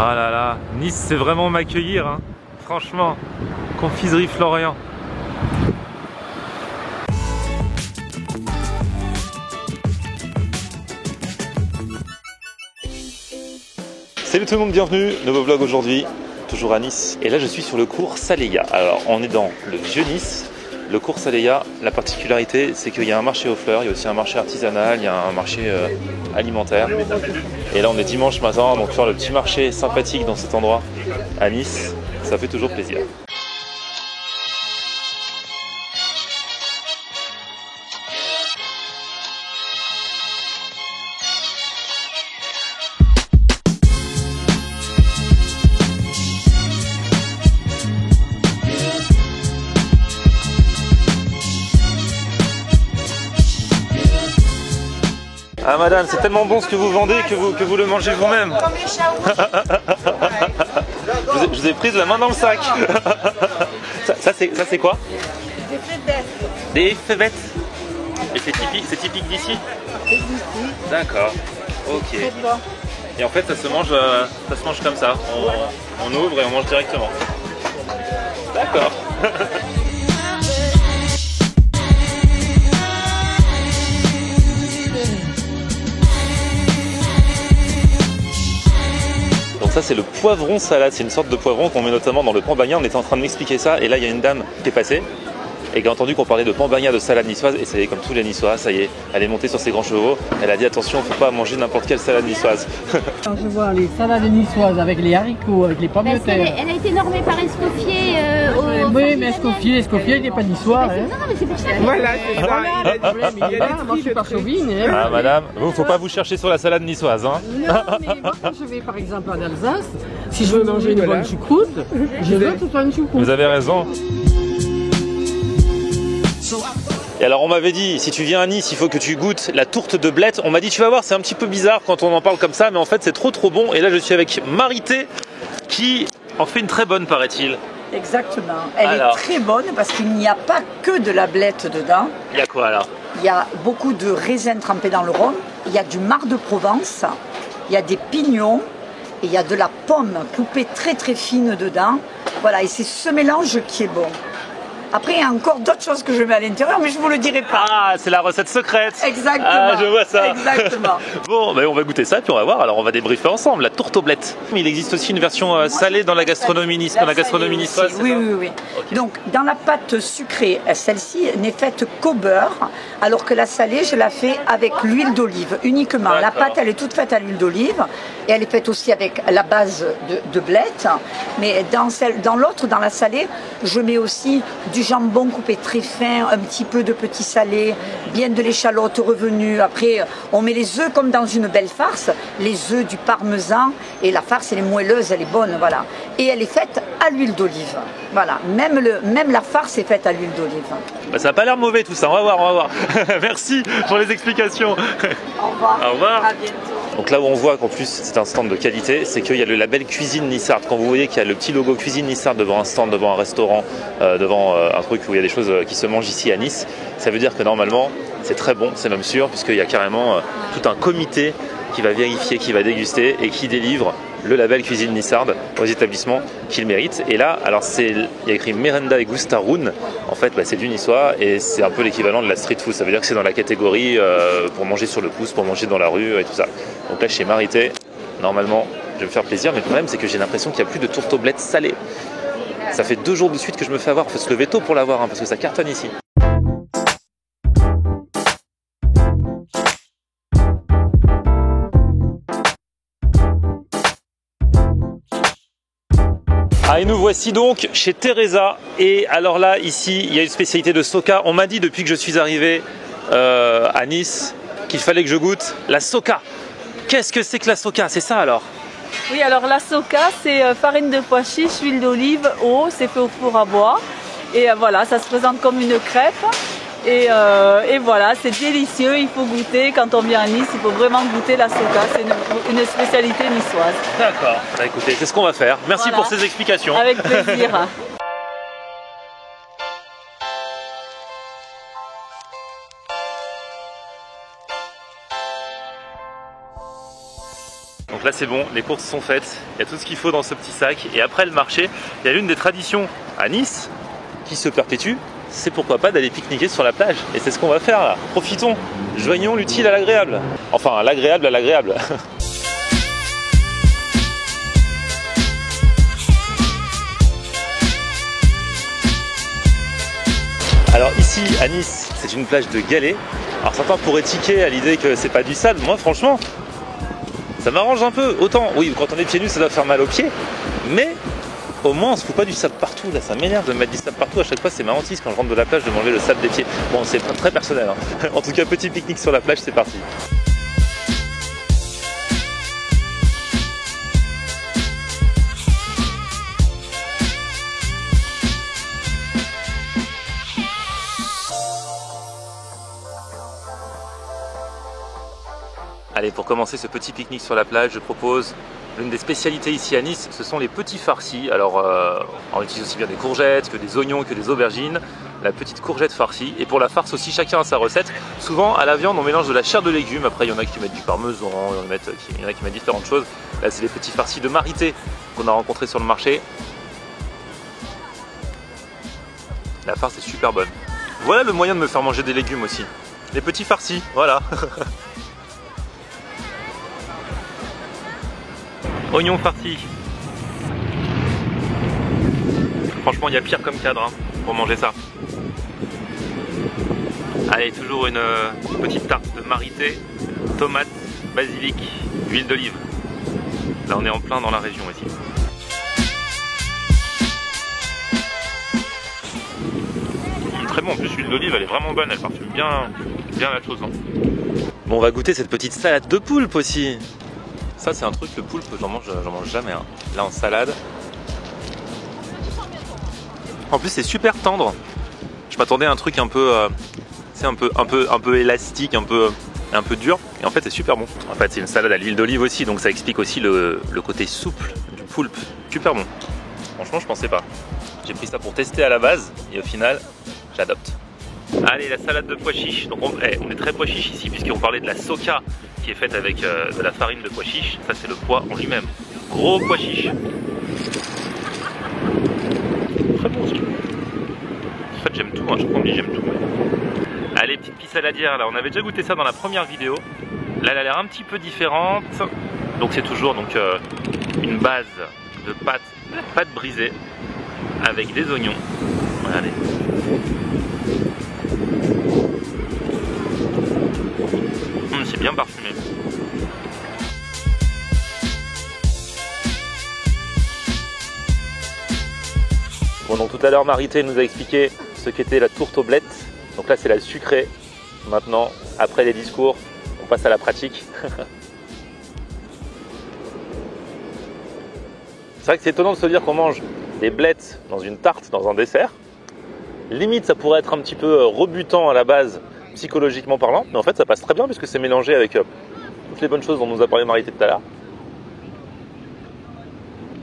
Ah là là, Nice c'est vraiment m'accueillir, hein. Franchement, confiserie Florian. Salut tout le monde, bienvenue, nouveau vlog aujourd'hui, toujours à Nice. Et là je suis sur le cours Saléya. Alors on est dans le vieux Nice. Le cours Saléya, la particularité c'est qu'il y a un marché aux fleurs, il y a aussi un marché artisanal, il y a un marché alimentaire. Et là on est dimanche matin, donc faire le petit marché sympathique dans cet endroit à Nice, ça fait toujours plaisir. Ah madame, c'est tellement bon ce que vous vendez que vous le mangez vous-même. Je vous ai prise la main dans le sac. Ça c'est quoi? Des fèves. Des fèvettes. Et c'est typique d'ici? C'est d'ici. D'accord, ok. Et en fait ça se mange comme ça. On ouvre et on mange directement. D'accord. Donc ça c'est le poivron salade, c'est une sorte de poivron qu'on met notamment dans le pambagna. On était en train de m'expliquer ça et là il y a une dame qui est passée et qui a entendu qu'on parlait de pambagna, de salade niçoise, et ça y est, comme tous les niçois, ça y est, elle est montée sur ses grands chevaux, elle a dit attention, faut pas manger n'importe quelle salade niçoise. Quand je vois les salades niçoises avec les haricots, avec les pommes de terre. Elle a été normée par Escoffier. Oui, mais Escoffier, il n'est pas niçois. Hein. Non, mais c'est pour ça. Voilà, c'est ça. Voilà, le problème, il est là. Moi, je suis pas chauvine. Hein. Ah madame, faut pas vous chercher sur la salade niçoise, hein. Non, mais moi, quand je vais par exemple en Alsace, si je veux manger une bonne choucroute, je veux que ce soit une choucroute. Vous avez raison. Et alors on m'avait dit, si tu viens à Nice, il faut que tu goûtes la tourte de blette. On m'a dit, tu vas voir, c'est un petit peu bizarre quand on en parle comme ça, mais en fait c'est trop bon. Et là je suis avec Marité, qui en fait une très bonne, paraît-il. Exactement. Elle est très bonne parce qu'il n'y a pas que de la blette dedans. Il y a quoi alors? Il y a beaucoup de raisins trempés dans le rhum, il y a du marc de Provence, il y a des pignons et il y a de la pomme coupée très fine dedans. Voilà, et c'est ce mélange qui est bon. Après, il y a encore d'autres choses que je mets à l'intérieur, mais je ne vous le dirai pas. Ah, c'est la recette secrète. Exactement. Ah, je vois ça. Exactement. Bon, ben on va goûter ça, puis on va voir. Alors, on va débriefer ensemble la tourte aux blettes. Mais il existe aussi une version salée dans la gastronomie niçoise. Oui. Okay. Donc, dans la pâte sucrée, celle-ci n'est faite qu'au beurre, alors que la salée, je la fais avec l'huile d'olive uniquement. La pâte, elle est toute faite à l'huile d'olive et elle est faite aussi avec la base de blettes. Mais dans l'autre, dans la salée, je mets aussi du jambon coupé très fin, un petit peu de petit salé, bien de l'échalote revenue. Après, on met les œufs comme dans une belle farce, les œufs du parmesan, et la farce, elle est moelleuse, elle est bonne, voilà. Et elle est faite à l'huile d'olive. Voilà, même la farce est faite à l'huile d'olive. Bah, ça n'a pas l'air mauvais tout ça, on va voir. Merci pour les explications. Au revoir. Au revoir. À bientôt. Donc là où on voit qu'en plus c'est un stand de qualité, c'est qu'il y a le label Cuisine Nissarde. Quand vous voyez qu'il y a le petit logo Cuisine Nissarde devant un stand, devant un restaurant, devant un truc où il y a des choses qui se mangent ici à Nice, ça veut dire que normalement c'est très bon, c'est même sûr, puisqu'il y a carrément tout un comité qui va vérifier, qui va déguster et qui délivre le label Cuisine Nissarde aux établissements qui le méritent. Et là, alors il y a écrit Merenda et Gustarun. En fait, c'est du niçois et c'est un peu l'équivalent de la street food. Ça veut dire que c'est dans la catégorie pour manger sur le pouce, pour manger dans la rue et tout ça. Donc là, chez Marité, normalement, je vais me faire plaisir. Mais le problème, c'est que j'ai l'impression qu'il n'y a plus de tourte aux blettes salées. Ça fait 2 jours de suite que je me fais avoir. Il faut se lever tôt pour l'avoir, hein, parce que ça cartonne ici. Ah, et nous voici donc chez Teresa. Et alors là, ici, il y a une spécialité de Soka. On m'a dit depuis que je suis arrivé à Nice qu'il fallait que je goûte la Soka. Qu'est-ce que c'est que la Soka? C'est ça alors? Oui, alors la Soka, c'est farine de pois chiche, huile d'olive, eau, c'est fait au four à bois. Et voilà, ça se présente comme une crêpe. Et voilà, c'est délicieux, il faut goûter. Quand on vient à Nice, il faut vraiment goûter la Soka, c'est une spécialité niçoise. D'accord, bah écoutez, c'est ce qu'on va faire. Merci pour ces explications. Avec plaisir. Donc Donc là c'est bon, les courses sont faites, il y a tout ce qu'il faut dans ce petit sac. Et après le marché, il y a l'une des traditions à Nice qui se perpétue, c'est pourquoi pas d'aller pique-niquer sur la plage. Et c'est ce qu'on va faire là. Profitons, joignons l'utile à l'agréable. Enfin, l'agréable à l'agréable. Alors ici à Nice, c'est une plage de galets. Alors certains pourraient tiquer à l'idée que c'est pas du sable. Moi franchement, ça m'arrange un peu. Autant, oui, quand on est pieds nus, ça doit faire mal aux pieds. Mais au moins on se fout pas du sable partout. Là, ça m'énerve de mettre du sable partout. À chaque fois, c'est ma hantise quand je rentre de la plage de m'enlever le sable des pieds. Bon, c'est très personnel. Hein. En tout cas, petit pique-nique sur la plage, c'est parti. Allez, pour commencer ce petit pique-nique sur la plage, je propose l'une des spécialités ici à Nice, ce sont les petits farcis. Alors, on utilise aussi bien des courgettes que des oignons, que des aubergines. La petite courgette farcie. Et pour la farce aussi, chacun a sa recette. Souvent, à la viande, on mélange de la chair de légumes. Après, il y en a qui mettent du parmesan, il y en a qui mettent différentes choses. Là, c'est les petits farcis de Marité qu'on a rencontrés sur le marché. La farce est super bonne. Voilà le moyen de me faire manger des légumes aussi. Les petits farcis, voilà. Oignons farcis. Franchement, il y a pire comme cadre hein, pour manger ça. Allez, toujours une petite tarte de Marité, tomates, basilic, huile d'olive. Là, on est en plein dans la région ici. Très bon, en plus l'huile d'olive, elle est vraiment bonne, elle parfume bien la chose. Hein. Bon, on va goûter cette petite salade de poulpe aussi. Ça c'est un truc, le poulpe, j'en mange jamais. Hein. Là en salade. En plus c'est super tendre. Je m'attendais à un truc un peu, un peu élastique, un peu dur. Et en fait c'est super bon. En fait c'est une salade à l'huile d'olive aussi, donc ça explique aussi le côté souple du poulpe. Super bon. Franchement je pensais pas. J'ai pris ça pour tester à la base et au final j'adopte. Allez, la salade de pois chiches. Donc on est très pois chiche ici puisqu'on parlait de la soca qui est faite avec de la farine de pois chiche. Ça c'est le pois en lui-même. Gros pois chiche. Très bon aussi. En fait j'aime tout, hein. Je crois qu'on dit j'aime tout. Allez, petite pisse saladière là. On avait déjà goûté ça dans la première vidéo. Là elle a l'air un petit peu différente. Donc c'est toujours une base de pâte brisée avec des oignons. Regardez. C'est bien parfumé. Bon, donc tout à l'heure Marité nous a expliqué ce qu'était la tourte aux blettes. Donc là c'est la sucrée. Maintenant, après les discours, on passe à la pratique. C'est vrai que c'est étonnant de se dire qu'on mange des blettes dans une tarte, dans un dessert. Limite ça pourrait être un petit peu rebutant à la base, psychologiquement parlant, mais en fait ça passe très bien puisque c'est mélangé avec toutes les bonnes choses dont nous a parlé Marité tout à l'heure.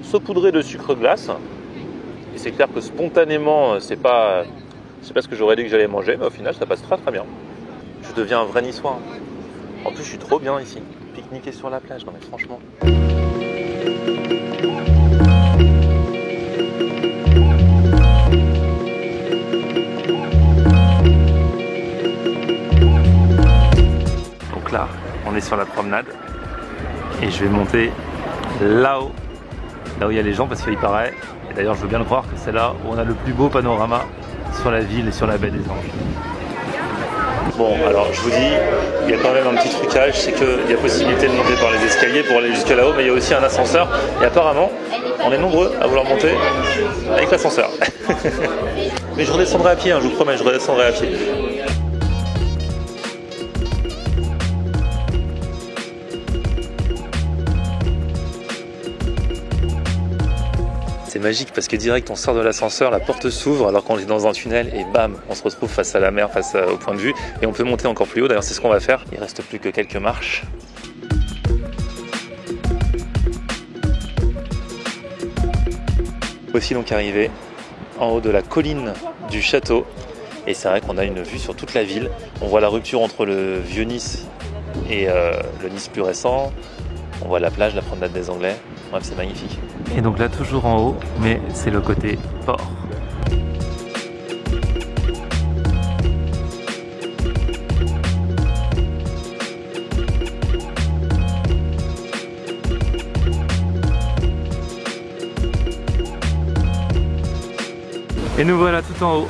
Saupoudré de sucre glace, et c'est clair que spontanément c'est pas ce que j'aurais dit que j'allais manger, mais au final ça passe très très bien. Je deviens un vrai niçois. En plus je suis trop bien ici, pique-niquer sur la plage, non mais franchement. Là, on est sur la promenade et je vais monter là-haut, là où il y a les gens parce qu'il paraît, et d'ailleurs je veux bien le croire que c'est là où on a le plus beau panorama sur la ville et sur la baie des Anges. Bon, alors je vous dis, il y a quand même un petit trucage, c'est qu'il y a possibilité de monter par les escaliers pour aller jusque là-haut, mais il y a aussi un ascenseur et apparemment on est nombreux à vouloir monter avec l'ascenseur. Mais je redescendrai à pied, hein, je vous promets, je redescendrai à pied. C'est magique parce que direct on sort de l'ascenseur, la porte s'ouvre alors qu'on est dans un tunnel et bam, on se retrouve face à la mer, face au point de vue et on peut monter encore plus haut. D'ailleurs c'est ce qu'on va faire, il reste plus que quelques marches. Voici donc arrivé en haut de la colline du château et c'est vrai qu'on a une vue sur toute la ville. On voit la rupture entre le vieux Nice et le Nice plus récent. On voit la plage, la promenade des Anglais. Bref, c'est magnifique. Et donc là, toujours en haut, mais c'est le côté port. Et nous voilà tout en haut.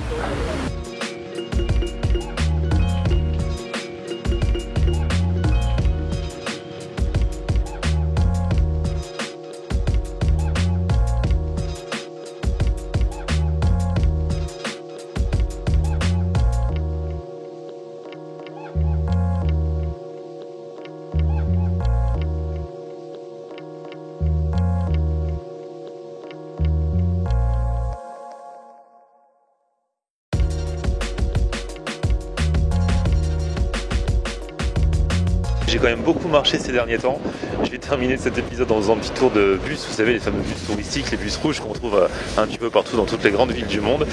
J'ai quand même beaucoup marché ces derniers temps. Je vais terminer cet épisode en faisant un petit tour de bus, vous savez, les fameux bus touristiques, les bus rouges qu'on trouve un petit peu partout dans toutes les grandes villes du monde,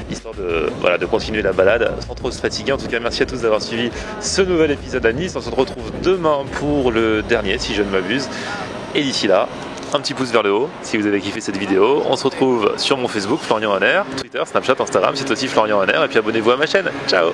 histoire de, voilà, de continuer la balade sans trop se fatiguer. En tout cas, merci à tous d'avoir suivi ce nouvel épisode à Nice. On se retrouve demain pour le dernier, si je ne m'abuse. Et d'ici là, un petit pouce vers le haut si vous avez kiffé cette vidéo. On se retrouve sur mon Facebook, Florian Honner, Twitter, Snapchat, Instagram, c'est aussi Florian Honner. Et puis abonnez-vous à ma chaîne. Ciao.